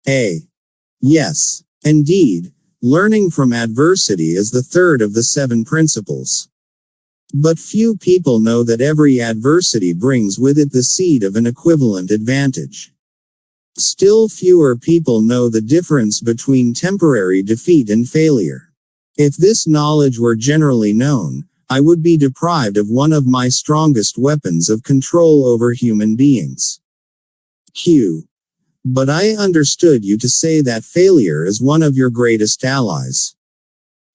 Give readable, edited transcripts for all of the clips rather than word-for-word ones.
A. Yes, indeed, learning from adversity is the third of the 7 principles. But few people know that every adversity brings with it the seed of an equivalent advantage. Still fewer people know the difference between temporary defeat and failure. If this knowledge were generally known, I would be deprived of one of my strongest weapons of control over human beings. Q. But I understood you to say that failure is one of your greatest allies.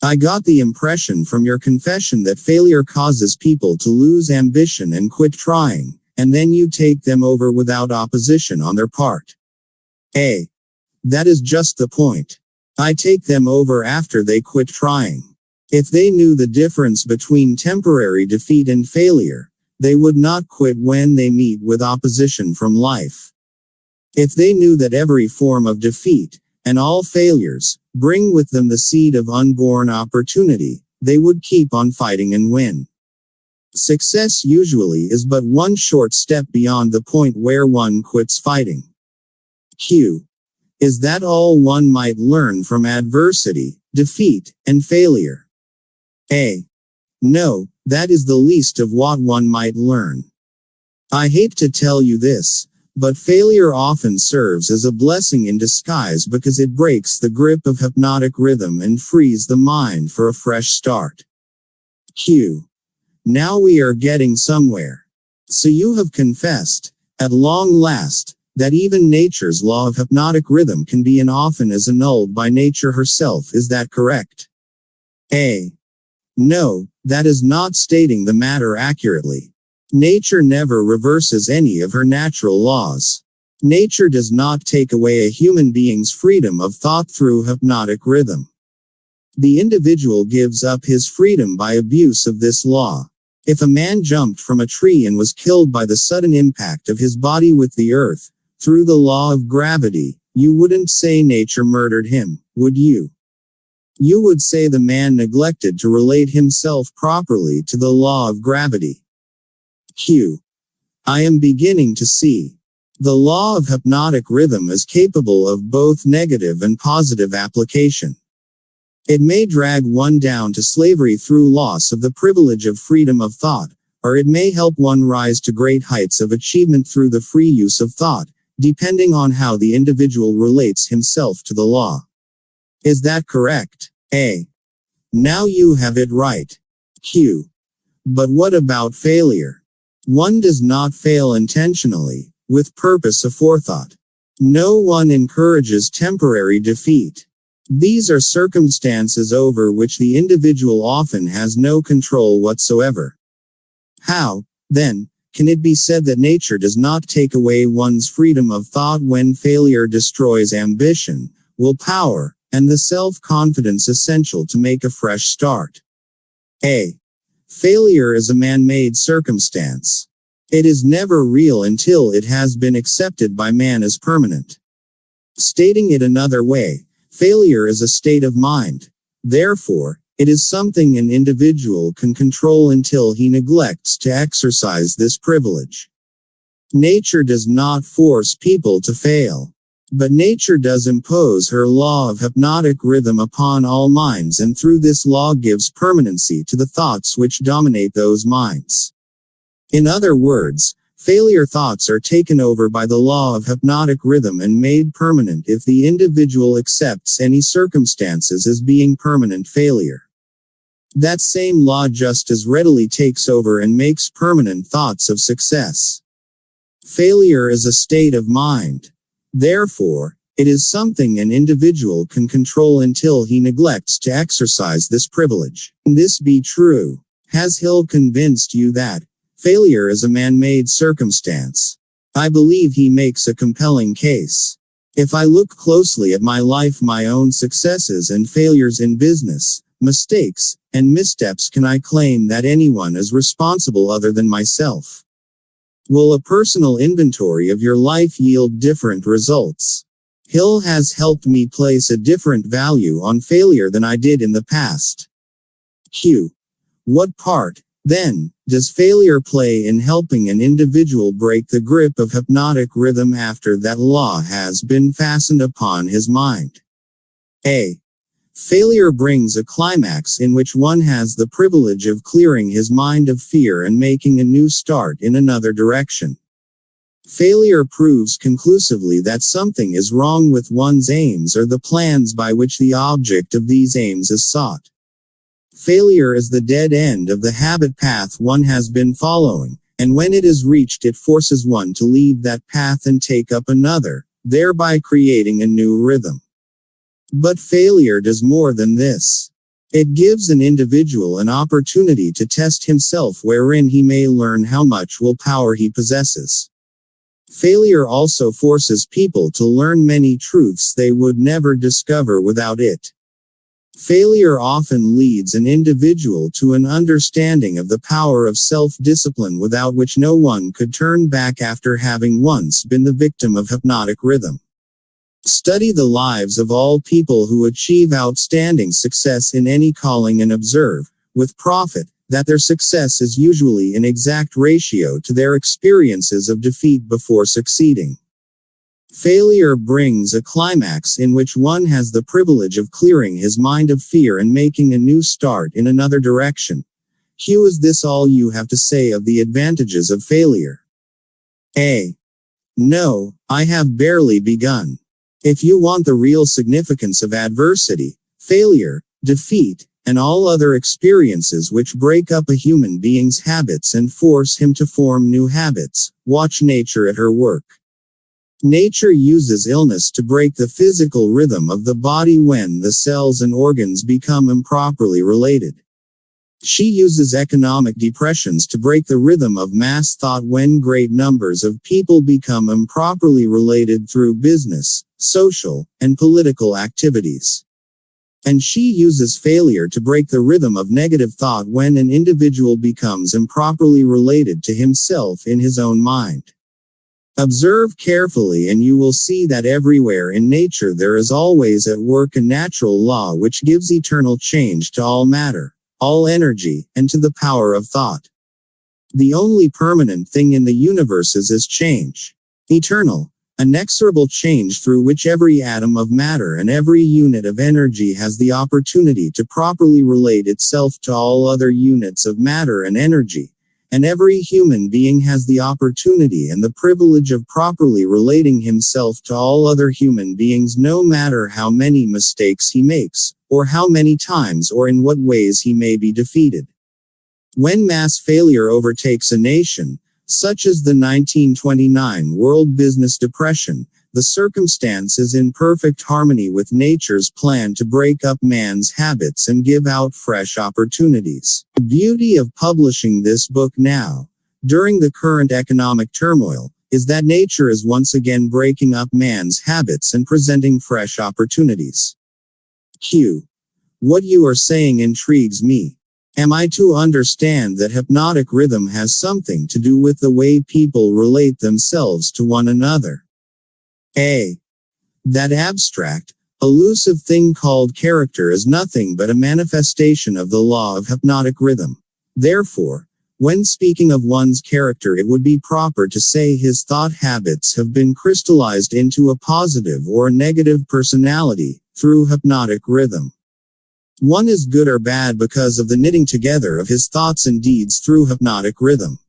I got the impression from your confession that failure causes people to lose ambition and quit trying, and then you take them over without opposition on their part. A. That is just the point. I take them over after they quit trying. If they knew the difference between temporary defeat and failure, they would not quit when they meet with opposition from life. If they knew that every form of defeat, and all failures, bring with them the seed of unborn opportunity, they would keep on fighting and win. Success usually is but one short step beyond the point where one quits fighting. Q. Is that all one might learn from adversity, defeat, and failure? A. No, that is the least of what one might learn. I hate to tell you this, but failure often serves as a blessing in disguise because it breaks the grip of hypnotic rhythm and frees the mind for a fresh start. Q. Now we are getting somewhere. So you have confessed, at long last, that even nature's law of hypnotic rhythm can be and often is annulled by nature herself. Is that correct? A. No, that is not stating the matter accurately. Nature never reverses any of her natural laws. Nature does not take away a human being's freedom of thought through hypnotic rhythm. The individual gives up his freedom by abuse of this law. If a man jumped from a tree and was killed by the sudden impact of his body with the earth, through the law of gravity, you wouldn't say nature murdered him, would you? You would say the man neglected to relate himself properly to the law of gravity. Q. I am beginning to see. The law of hypnotic rhythm is capable of both negative and positive application. It may drag one down to slavery through loss of the privilege of freedom of thought, or it may help one rise to great heights of achievement through the free use of thought, depending on how the individual relates himself to the law. Is that correct? A. Now you have it right. Q. But what about failure? One does not fail intentionally, with purpose aforethought. No one encourages temporary defeat. These are circumstances over which the individual often has no control whatsoever. How, then, can it be said that nature does not take away one's freedom of thought when failure destroys ambition, willpower, and the self-confidence essential to make a fresh start? A. Failure is a man-made circumstance. It is never real until it has been accepted by man as permanent. Stating it another way, failure is a state of mind. Therefore, it is something an individual can control until he neglects to exercise this privilege. Nature does not force people to fail. But nature does impose her law of hypnotic rhythm upon all minds, and through this law gives permanency to the thoughts which dominate those minds. In other words, failure thoughts are taken over by the law of hypnotic rhythm and made permanent if the individual accepts any circumstances as being permanent failure. That same law just as readily takes over and makes permanent thoughts of success. Failure is a state of mind. Therefore, it is something an individual can control until he neglects to exercise this privilege. Can this be true? Has Hill convinced you that failure is a man-made circumstance? I believe he makes a compelling case. If I look closely at my life, my own successes and failures in business, mistakes, and missteps, can I claim that anyone is responsible other than myself? Will a personal inventory of your life yield different results? Hill has helped me place a different value on failure than I did in the past. Q. What part, then, does failure play in helping an individual break the grip of hypnotic rhythm after that law has been fastened upon his mind? A. Failure brings a climax in which one has the privilege of clearing his mind of fear and making a new start in another direction. Failure proves conclusively that something is wrong with one's aims or the plans by which the object of these aims is sought. Failure is the dead end of the habit path one has been following, and when it is reached it forces one to leave that path and take up another, thereby creating a new rhythm. But failure does more than this. It gives an individual an opportunity to test himself wherein he may learn how much willpower he possesses. Failure also forces people to learn many truths they would never discover without it. Failure often leads an individual to an understanding of the power of self-discipline without which no one could turn back after having once been the victim of hypnotic rhythm. Study the lives of all people who achieve outstanding success in any calling and observe, with profit, that their success is usually in exact ratio to their experiences of defeat before succeeding. Failure brings a climax in which one has the privilege of clearing his mind of fear and making a new start in another direction. Q. Is this all you have to say of the advantages of failure? A. No, I have barely begun. If you want the real significance of adversity, failure, defeat, and all other experiences which break up a human being's habits and force him to form new habits, watch nature at her work. Nature uses illness to break the physical rhythm of the body when the cells and organs become improperly related. She uses economic depressions to break the rhythm of mass thought when great numbers of people become improperly related through business, social, and political activities. And she uses failure to break the rhythm of negative thought when an individual becomes improperly related to himself in his own mind. Observe carefully and you will see that everywhere in nature there is always at work a natural law which gives eternal change to all matter, all energy, and to the power of thought. The only permanent thing in the universe is change. Eternal, inexorable change through which every atom of matter and every unit of energy has the opportunity to properly relate itself to all other units of matter and energy, and every human being has the opportunity and the privilege of properly relating himself to all other human beings no matter how many mistakes he makes, or how many times or in what ways he may be defeated. When mass failure overtakes a nation, such as the 1929 World Business Depression, the circumstance is in perfect harmony with nature's plan to break up man's habits and give out fresh opportunities. The beauty of publishing this book now, during the current economic turmoil, is that nature is once again breaking up man's habits and presenting fresh opportunities. Q. What you are saying intrigues me. Am I to understand that hypnotic rhythm has something to do with the way people relate themselves to one another? A. That abstract, elusive thing called character is nothing but a manifestation of the law of hypnotic rhythm. Therefore, when speaking of one's character it would be proper to say his thought habits have been crystallized into a positive or negative personality, through hypnotic rhythm. One is good or bad because of the knitting together of his thoughts and deeds through hypnotic rhythm.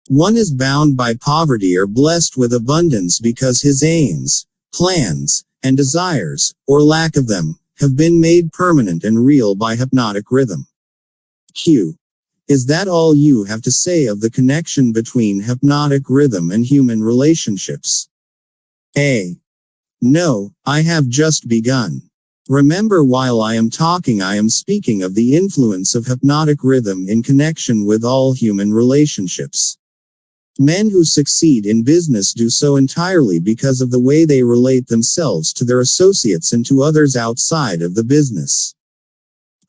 One is bound by poverty or blessed with abundance because his aims, plans, and desires, or lack of them, have been made permanent and real by hypnotic rhythm. Q. Is that all you have to say of the connection between hypnotic rhythm and human relationships? A. No, I have just begun. Remember, while I am talking I am speaking of the influence of hypnotic rhythm in connection with all human relationships. Men who succeed in business do so entirely because of the way they relate themselves to their associates and to others outside of the business.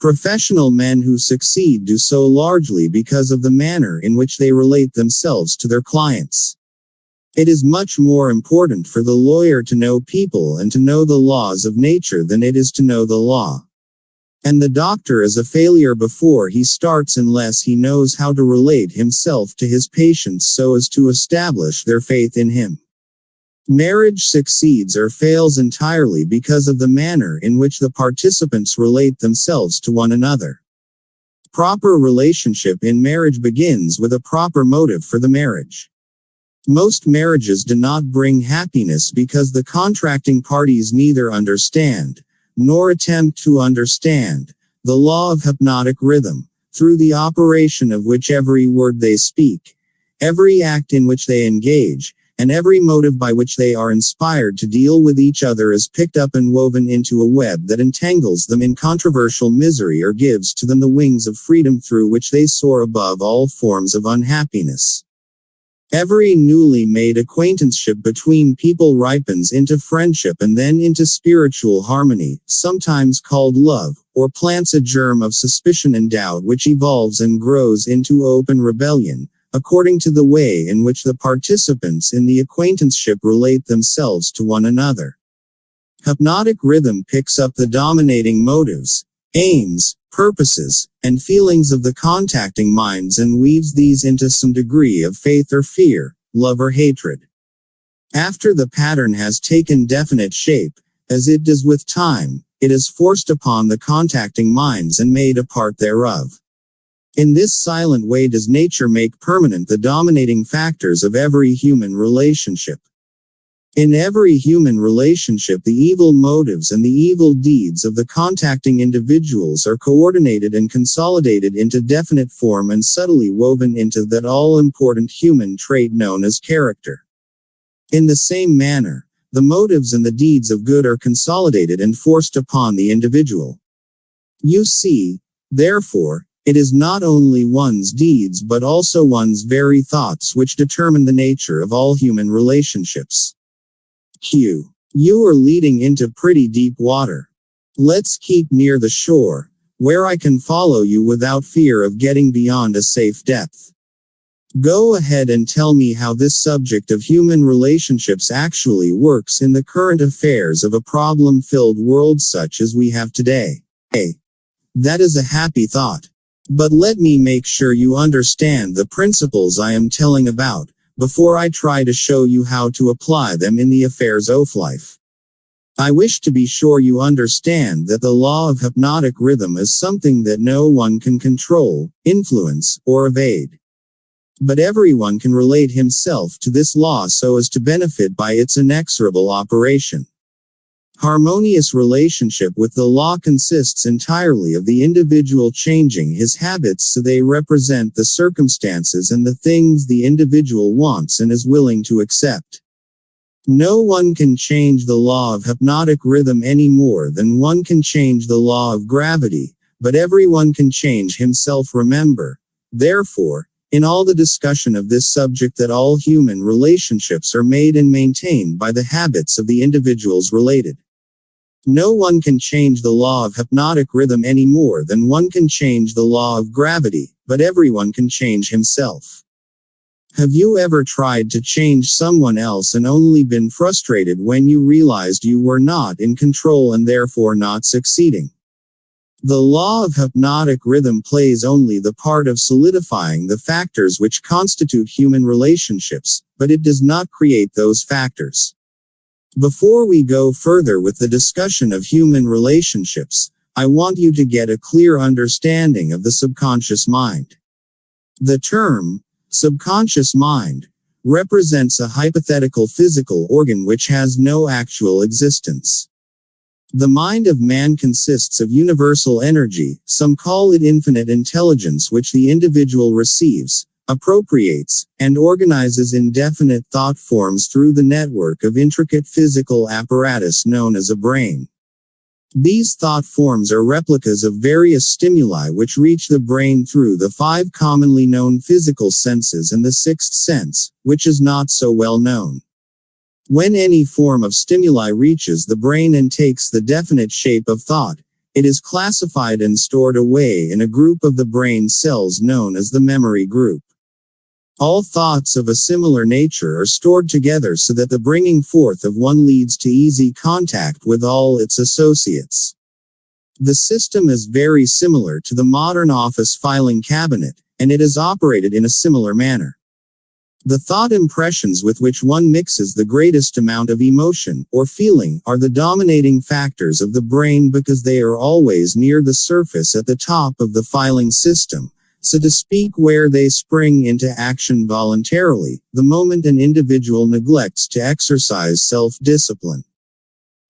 Professional men who succeed do so largely because of the manner in which they relate themselves to their clients. It is much more important for the lawyer to know people and to know the laws of nature than it is to know the law. And the doctor is a failure before he starts unless he knows how to relate himself to his patients so as to establish their faith in him. Marriage succeeds or fails entirely because of the manner in which the participants relate themselves to one another. Proper relationship in marriage begins with a proper motive for the marriage. Most marriages do not bring happiness because the contracting parties neither understand, nor attempt to understand, the law of hypnotic rhythm, through the operation of which every word they speak, every act in which they engage, and every motive by which they are inspired to deal with each other is picked up and woven into a web that entangles them in controversial misery or gives to them the wings of freedom through which they soar above all forms of unhappiness. Every newly made acquaintanceship between people ripens into friendship and then into spiritual harmony, sometimes called love, or plants a germ of suspicion and doubt which evolves and grows into open rebellion, according to the way in which the participants in the acquaintanceship relate themselves to one another. Hypnotic rhythm picks up the dominating motives, aims, purposes, and feelings of the contacting minds and weaves these into some degree of faith or fear, love or hatred. After the pattern has taken definite shape, as it does with time, it is forced upon the contacting minds and made a part thereof. In this silent way does nature make permanent the dominating factors of every human relationship. In every human relationship the evil motives and the evil deeds of the contacting individuals are coordinated and consolidated into definite form and subtly woven into that all-important human trait known as character. In the same manner, the motives and the deeds of good are consolidated and forced upon the individual. You see, therefore, it is not only one's deeds but also one's very thoughts which determine the nature of all human relationships. Q. You are leading into pretty deep water. Let's keep near the shore, where I can follow you without fear of getting beyond a safe depth. Go ahead and tell me how this subject of human relationships actually works in the current affairs of a problem-filled world such as we have today. Hey, that is a happy thought. But let me make sure you understand the principles I am telling about, before I try to show you how to apply them in the affairs of life. I wish to be sure you understand that the law of hypnotic rhythm is something that no one can control, influence, or evade. But everyone can relate himself to this law so as to benefit by its inexorable operation. Harmonious relationship with the law consists entirely of the individual changing his habits so they represent the circumstances and the things the individual wants and is willing to accept. No one can change the law of hypnotic rhythm any more than one can change the law of gravity, but everyone can change himself. Remember, therefore, in all the discussion of this subject that all human relationships are made and maintained by the habits of the individuals related. No one can change the law of hypnotic rhythm any more than one can change the law of gravity, but everyone can change himself. Have you ever tried to change someone else and only been frustrated when you realized you were not in control and therefore not succeeding? The law of hypnotic rhythm plays only the part of solidifying the factors which constitute human relationships, but it does not create those factors. Before we go further with the discussion of human relationships, I want you to get a clear understanding of the subconscious mind. The term, subconscious mind, represents a hypothetical physical organ which has no actual existence. The mind of man consists of universal energy, some call it infinite intelligence, which the individual receives, appropriates, and organizes in definite thought forms through the network of intricate physical apparatus known as a brain. These thought forms are replicas of various stimuli which reach the brain through the 5 commonly known physical senses and the 6th sense, which is not so well known. When any form of stimuli reaches the brain and takes the definite shape of thought, it is classified and stored away in a group of the brain cells known as the memory group. All thoughts of a similar nature are stored together so that the bringing forth of one leads to easy contact with all its associates. The system is very similar to the modern office filing cabinet, and it is operated in a similar manner. The thought impressions with which one mixes the greatest amount of emotion or feeling are the dominating factors of the brain because they are always near the surface at the top of the filing system, so to speak, where they spring into action voluntarily, the moment an individual neglects to exercise self-discipline.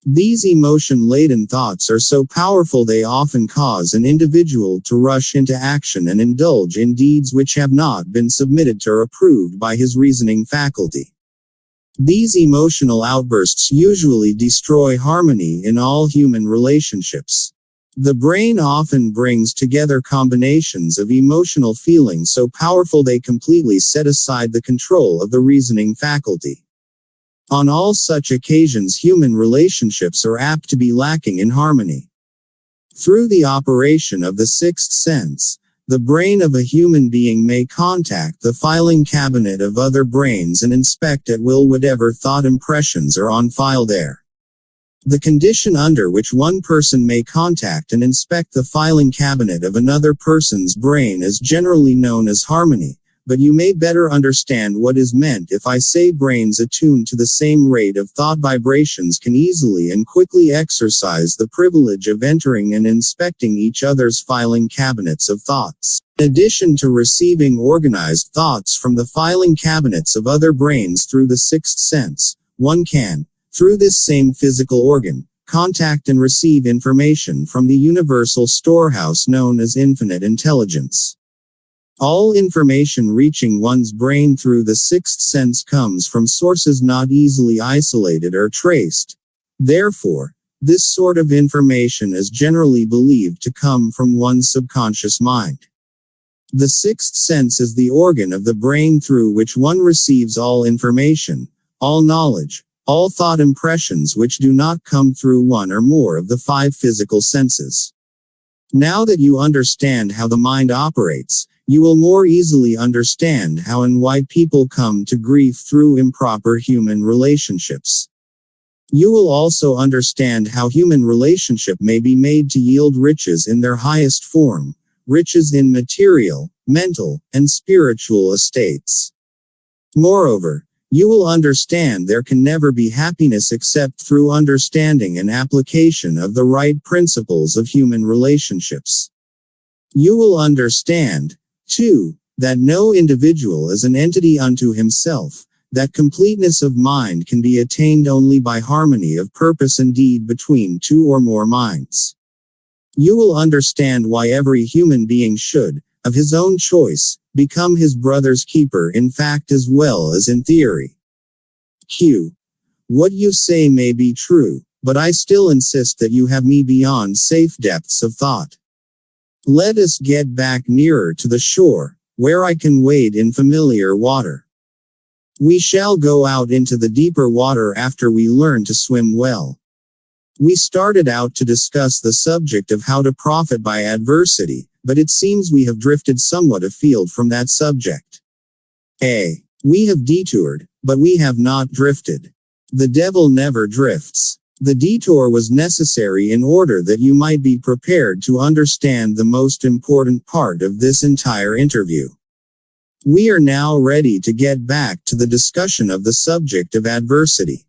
These emotion-laden thoughts are so powerful they often cause an individual to rush into action and indulge in deeds which have not been submitted to or approved by his reasoning faculty. These emotional outbursts usually destroy harmony in all human relationships. The brain often brings together combinations of emotional feelings so powerful they completely set aside the control of the reasoning faculty. On all such occasions, human relationships are apt to be lacking in harmony. Through the operation of the sixth sense, the brain of a human being may contact the filing cabinet of other brains and inspect at will whatever thought impressions are on file there. The condition under which one person may contact and inspect the filing cabinet of another person's brain is generally known as harmony. But you may better understand what is meant if I say brains attuned to the same rate of thought vibrations can easily and quickly exercise the privilege of entering and inspecting each other's filing cabinets of thoughts. In addition to receiving organized thoughts from the filing cabinets of other brains through the sixth sense, one can, through this same physical organ, contact and receive information from the universal storehouse known as infinite intelligence. All information reaching one's brain through the sixth sense comes from sources not easily isolated or traced. Therefore, this sort of information is generally believed to come from one's subconscious mind. The sixth sense is the organ of the brain through which one receives all information, all knowledge, all thought impressions which do not come through one or more of the five physical senses. Now that you understand how the mind operates, you will more easily understand how and why people come to grief through improper human relationships. You will also understand how human relationship may be made to yield riches in their highest form, riches in material, mental, and spiritual estates. Moreover, you will understand there can never be happiness except through understanding and application of the right principles of human relationships. You will understand, too, that no individual is an entity unto himself, that completeness of mind can be attained only by harmony of purpose and deed between two or more minds. You will understand why every human being should, of his own choice, become his brother's keeper in fact as well as in theory. Q. What you say may be true, but I still insist that you have me beyond safe depths of thought. Let us get back nearer to the shore, where I can wade in familiar water. We shall go out into the deeper water after we learn to swim well. We started out to discuss the subject of how to profit by adversity, but it seems we have drifted somewhat afield from that subject. A. We have detoured, but we have not drifted. The devil never drifts. The detour was necessary in order that you might be prepared to understand the most important part of this entire interview. We are now ready to get back to the discussion of the subject of adversity.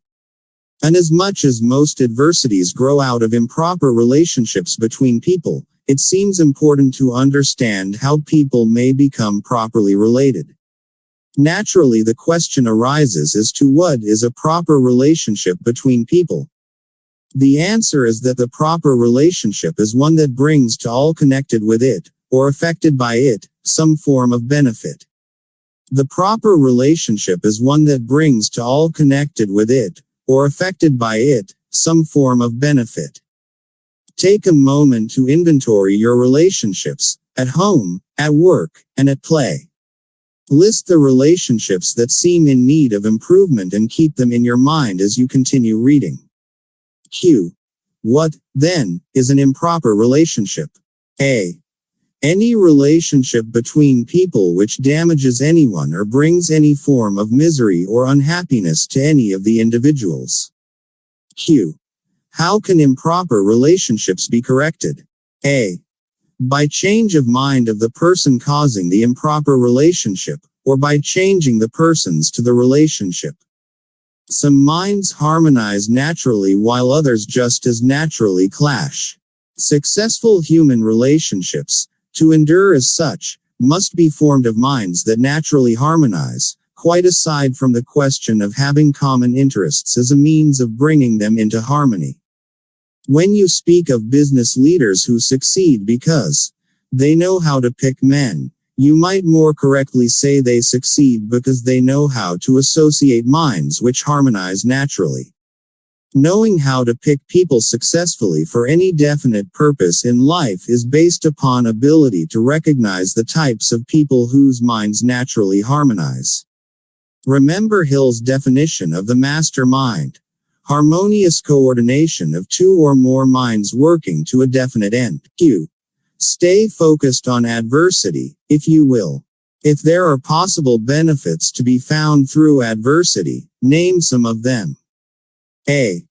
Inasmuch as most adversities grow out of improper relationships between people, it seems important to understand how people may become properly related. Naturally, the question arises as to what is a proper relationship between people. The answer is that the proper relationship is one that brings to all connected with it, or affected by it, some form of benefit. The proper relationship is one that brings to all connected with it, or affected by it, some form of benefit. Take a moment to inventory your relationships, at home, at work, and at play. List the relationships that seem in need of improvement and keep them in your mind as you continue reading. Q. What, then, is an improper relationship? A. Any relationship between people which damages anyone or brings any form of misery or unhappiness to any of the individuals. Q. How can improper relationships be corrected? A. By change of mind of the person causing the improper relationship, or by changing the persons to the relationship. Some minds harmonize naturally while others just as naturally clash. Successful human relationships, to endure as such, must be formed of minds that naturally harmonize, quite aside from the question of having common interests as a means of bringing them into harmony. When you speak of business leaders who succeed because they know how to pick men, you might more correctly say they succeed because they know how to associate minds which harmonize naturally. Knowing how to pick people successfully for any definite purpose in life is based upon ability to recognize the types of people whose minds naturally harmonize. Remember Hill's definition of the master mind: harmonious coordination of two or more minds working to a definite end. Q. Stay focused on adversity, if you will. If there are possible benefits to be found through adversity, name some of them. A.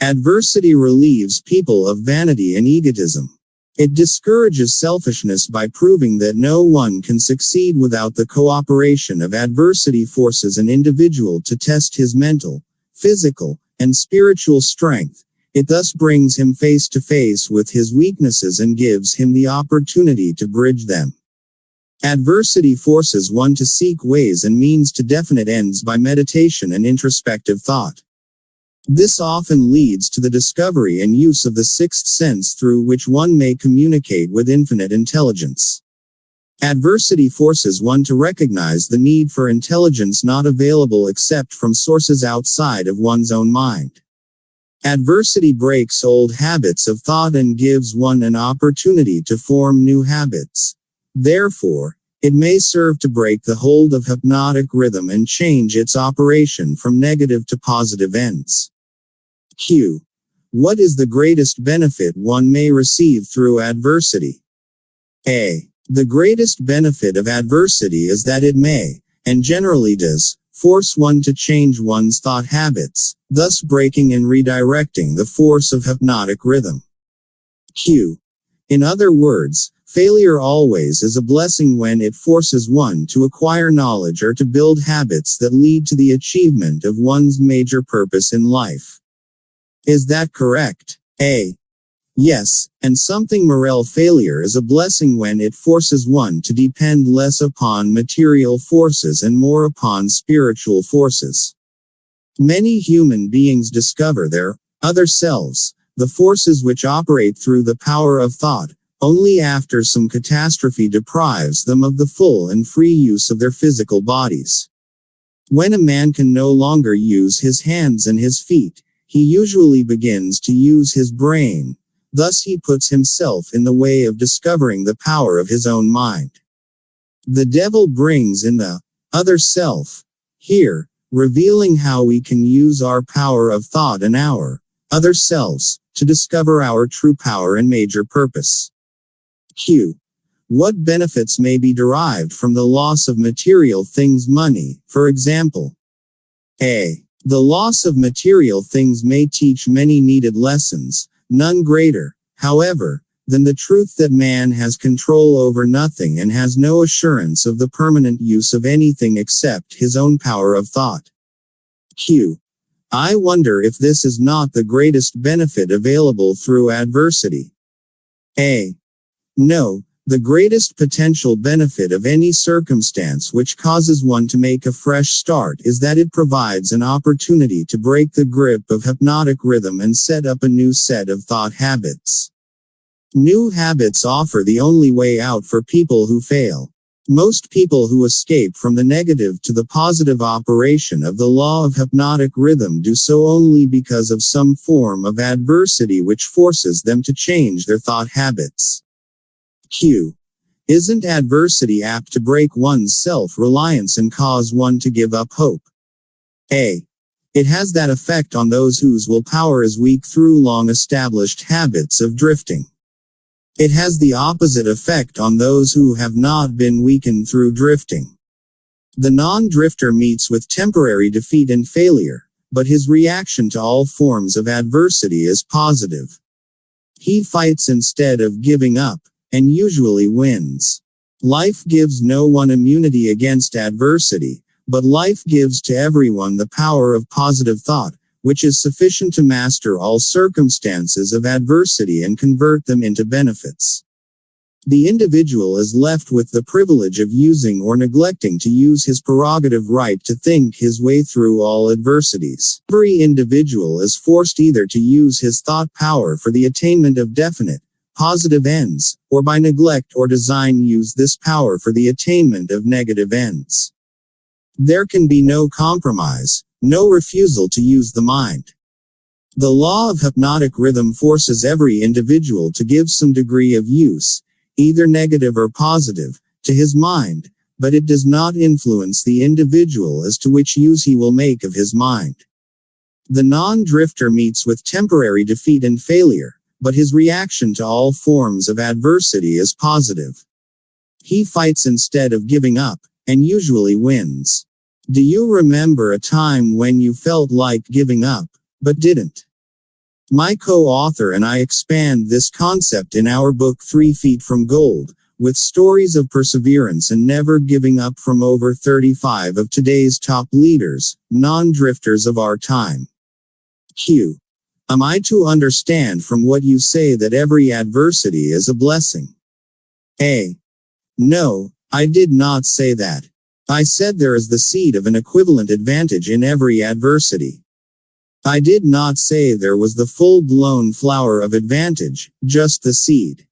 Adversity relieves people of vanity and egotism. It discourages selfishness by proving that no one can succeed without the cooperation of adversity. Forces an individual to test his mental, physical, and spiritual strength. It thus brings him face to face with his weaknesses and gives him the opportunity to bridge them. Adversity forces one to seek ways and means to definite ends by meditation and introspective thought. This often leads to the discovery and use of the sixth sense through which one may communicate with infinite intelligence. Adversity forces one to recognize the need for intelligence not available except from sources outside of one's own mind. Adversity breaks old habits of thought and gives one an opportunity to form new habits. Therefore, it may serve to break the hold of hypnotic rhythm and change its operation from negative to positive ends. Q. What is the greatest benefit one may receive through adversity? A. The greatest benefit of adversity is that it may, and generally does, force one to change one's thought habits, thus breaking and redirecting the force of hypnotic rhythm. Q. In other words, failure always is a blessing when it forces one to acquire knowledge or to build habits that lead to the achievement of one's major purpose in life. Is that correct? A. Yes, and something morel failure is a blessing when it forces one to depend less upon material forces and more upon spiritual forces. Many human beings discover their other selves, the forces which operate through the power of thought, only after some catastrophe deprives them of the full and free use of their physical bodies. When a man can no longer use his hands and his feet, he usually begins to use his brain. Thus he puts himself in the way of discovering the power of his own mind. The devil brings in the other self, here, revealing how we can use our power of thought and our other selves to discover our true power and major purpose. Q. What benefits may be derived from the loss of material things, money, for example? A. The loss of material things may teach many needed lessons, none greater, however, than the truth that man has control over nothing and has no assurance of the permanent use of anything except his own power of thought. Q. I wonder if this is not the greatest benefit available through adversity. A. No. The greatest potential benefit of any circumstance which causes one to make a fresh start is that it provides an opportunity to break the grip of hypnotic rhythm and set up a new set of thought habits. New habits offer the only way out for people who fail. Most people who escape from the negative to the positive operation of the law of hypnotic rhythm do so only because of some form of adversity which forces them to change their thought habits. Q. Isn't adversity apt to break one's self-reliance and cause one to give up hope? A. It has that effect on those whose willpower is weak through long-established habits of drifting. It has the opposite effect on those who have not been weakened through drifting. The non-drifter meets with temporary defeat and failure, but his reaction to all forms of adversity is positive. He fights instead of giving up, and usually wins. Life gives no one immunity against adversity, but life gives to everyone the power of positive thought, which is sufficient to master all circumstances of adversity and convert them into benefits. The individual is left with the privilege of using or neglecting to use his prerogative right to think his way through all adversities. Every individual is forced either to use his thought power for the attainment of definite, positive ends, or by neglect or design use this power for the attainment of negative ends. There can be no compromise, no refusal to use the mind. The law of hypnotic rhythm forces every individual to give some degree of use, either negative or positive, to his mind, but it does not influence the individual as to which use he will make of his mind. The non-drifter meets with temporary defeat and failure, but his reaction to all forms of adversity is positive. He fights instead of giving up, and usually wins. Do you remember a time when you felt like giving up, but didn't? My co-author and I expand this concept in our book 3 Feet from Gold, with stories of perseverance and never giving up from over 35 of today's top leaders, non-drifters of our time. Q. Am I to understand from what you say that every adversity is a blessing? A. No, I did not say that. I said there is the seed of an equivalent advantage in every adversity. I did not say there was the full-blown flower of advantage, just the seed.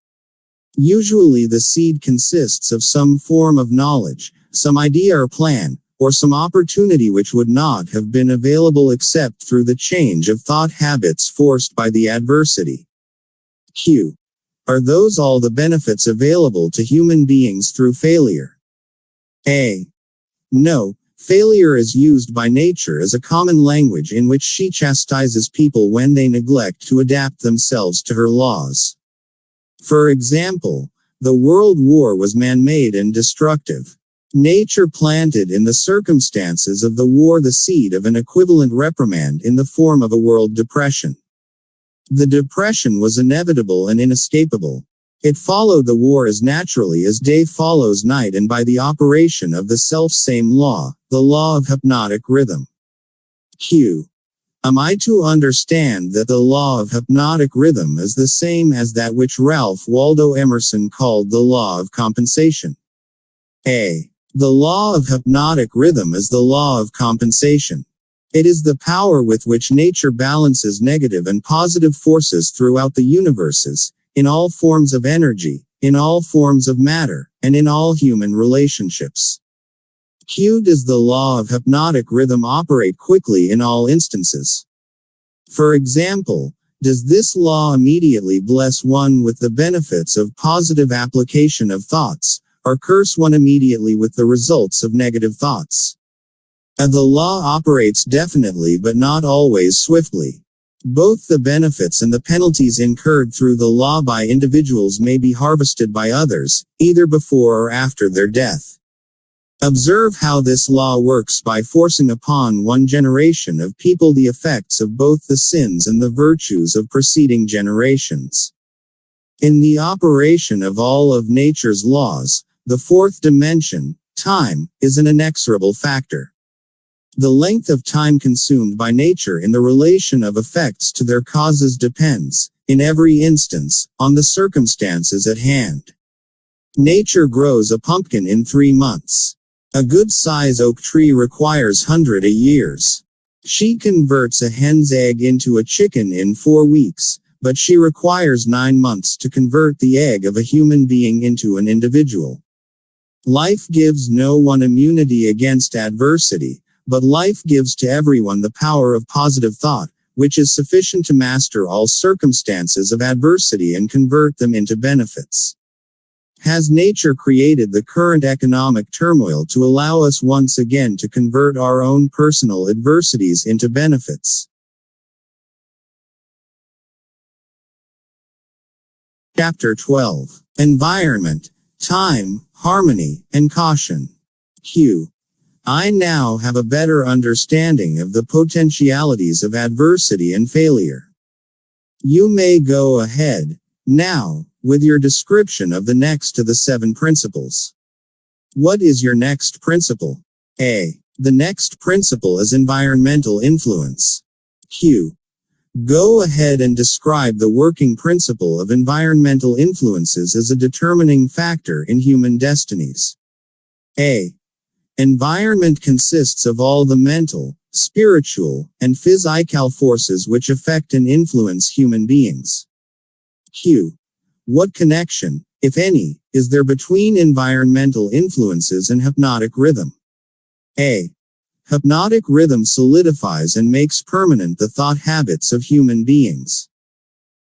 Usually the seed consists of some form of knowledge, some idea or plan, or some opportunity which would not have been available except through the change of thought habits forced by the adversity. Q. Are those all the benefits available to human beings through failure? A. No. Failure is used by nature as a common language in which she chastises people when they neglect to adapt themselves to her laws. For example, the World War was man-made and destructive. Nature planted in the circumstances of the war the seed of an equivalent reprimand in the form of a world depression. The depression was inevitable and inescapable. It followed the war as naturally as day follows night and by the operation of the self-same law, the law of hypnotic rhythm. Q. Am I to understand that the law of hypnotic rhythm is the same as that which Ralph Waldo Emerson called the law of compensation? A. The law of hypnotic rhythm is the law of compensation. It is the power with which nature balances negative and positive forces throughout the universes, in all forms of energy, in all forms of matter, and in all human relationships. Q. Does the law of hypnotic rhythm operate quickly in all instances? For example, does this law immediately bless one with the benefits of positive application of thoughts, or curse one immediately with the results of negative thoughts? The law operates definitely but not always swiftly. Both the benefits and the penalties incurred through the law by individuals may be harvested by others, either before or after their death. Observe how this law works by forcing upon one generation of people the effects of both the sins and the virtues of preceding generations. In the operation of all of nature's laws, the fourth dimension, time, is an inexorable factor. The length of time consumed by nature in the relation of effects to their causes depends, in every instance, on the circumstances at hand. Nature grows a pumpkin in 3 months. A good-size oak tree requires 100 years. She converts a hen's egg into a chicken in 4 weeks, but she requires 9 months to convert the egg of a human being into an individual. Life gives no one immunity against adversity, but life gives to everyone the power of positive thought, which is sufficient to master all circumstances of adversity and convert them into benefits. Has nature created the current economic turmoil to allow us once again to convert our own personal adversities into benefits? Chapter 12. Environment, Time, Harmony, and Caution. Q. I now have a better understanding of the potentialities of adversity and failure. You may go ahead, now, with your description of the next to the 7 principles. What is your next principle? A. The next principle is environmental influence. Q. Go ahead and describe the working principle of environmental influences as a determining factor in human destinies. A. Environment consists of all the mental, spiritual, and physical forces which affect and influence human beings. Q. What connection, if any, is there between environmental influences and hypnotic rhythm? A. Hypnotic rhythm solidifies and makes permanent the thought habits of human beings.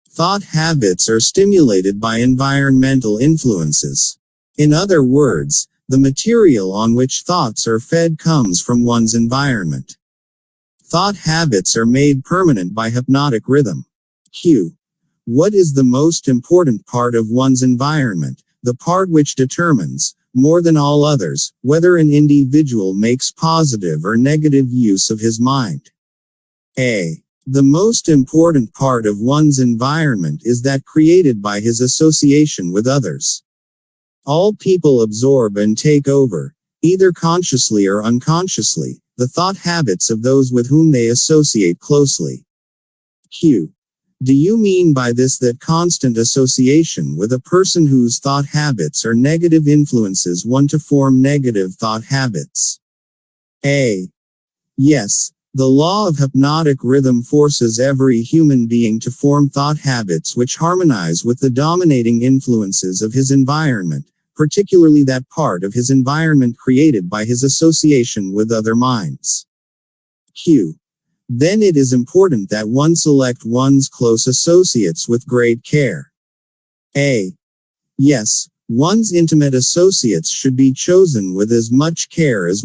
Thought habits are stimulated by environmental influences. In other words, the material on which thoughts are fed comes from one's environment. Thought habits are made permanent by hypnotic rhythm. Q. What is the most important part of one's environment, the part which determines, more than all others, whether an individual makes positive or negative use of his mind? A. The most important part of one's environment is that created by his association with others. All people absorb and take over, either consciously or unconsciously, the thought habits of those with whom they associate closely. Q. Do you mean by this that constant association with a person whose thought habits are negative influences one to form negative thought habits? A. Yes, the law of hypnotic rhythm forces every human being to form thought habits which harmonize with the dominating influences of his environment, particularly that part of his environment created by his association with other minds. Q. Then it is important that one select one's close associates with great care. A. Yes, one's intimate associates should be chosen with as much care as